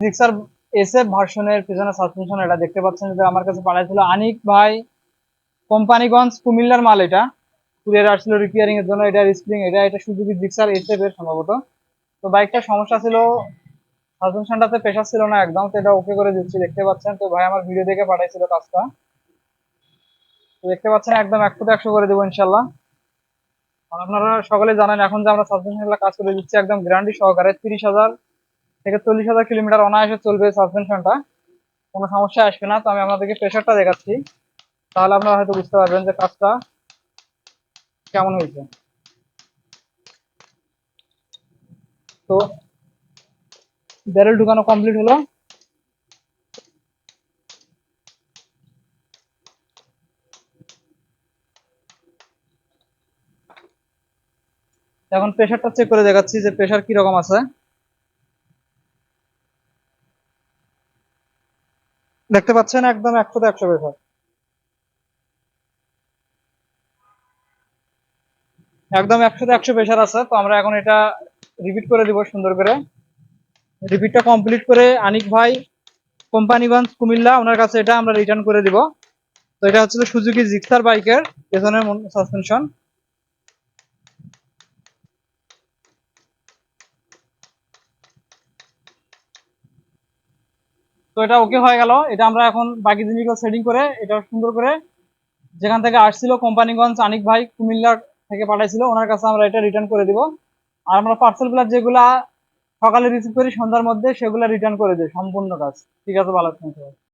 Gixxer SF ভার্সনের পিছনে suspension, এটা দেখতে পাচ্ছেন যে আমার কাছে পাঠাইছিল আনিক ভাই, কোম্পানিগঞ্জ কুমিল্লার মাল। এটা কুরিয়ার আসছিল রিপেয়ারিং এর জন্য। এটা স্প্রিং, এটা সুজুকি জিক্সার এসএফ এর সম্ভবত। তো বাইকটার সমস্যা ছিল, সাসপেনশনটাতে প্রেশার ছিল না একদম। তো এটা ওকে করে দিচ্ছি, দেখতে পাচ্ছেন। তো ভাই আমার ভিডিও দেখে পাঠাইছিল কাজটা। তো দেখতে পাচ্ছেন একদম 100 করে দেবো ইনশাল্লাহ। আর আপনারা সকলে জানেন এখন যে আমরা সাসপেনশন কাজ করে দিচ্ছি একদম গ্যারান্টি সহকারে। 30,000 থেকে 40,000 কিলোমিটার অনায়াসে চলবে সাসপেনশনটা, কোনো সমস্যা আসবে না। তো আমি আপনাদেরকে প্রেশারটা দেখাচ্ছি, তাহলে আপনারা হয়তো বুঝতে পারবেন যে কাজটা কেমন হয়েছে। তো ব্যারেল ঢুকানো কমপ্লিট হলো। এখন প্রেশারটা চেক করে দেখাচ্ছি যে প্রেশার কিরকম আছে। দেখতে পাচ্ছেন একদম 100-100 প্রেশার, একদম 100-100 প্রেশার আছে। তো আমরা এখন এটা রিপিট করে দিব সুন্দর করে। রিপিটটা কমপ্লিট করে আনিক ভাই, কোম্পানিগঞ্জ কুমিল্লা, ওনার কাছে এটা আমরা রিটার্ন করে দিব। তো এটা হচ্ছে সুজুকি জিক্সার বাইকের পেছনের সাসপেনশন। তো এটা ওকে হয়ে গেল। এটা আমরা এখন বাকি জিনিসগুলো সেটিং করে এটা সুন্দর করে, যেখান থেকে আসছিল কোম্পানিগঞ্জ আনিক ভাই কুমিল্লার থেকে পাঠাইছিল, ওনার কাছে আমরা এটা রিটার্ন করে দিব। আর আমরা পার্সেল গুলা যেগুলা সকালে রিসিভ করি সন্ধ্যার মধ্যে, সেগুলা রিটার্ন করে দিই সম্পূর্ণ কাজ। ঠিক আছে, ভালো থাকবেন সবাই।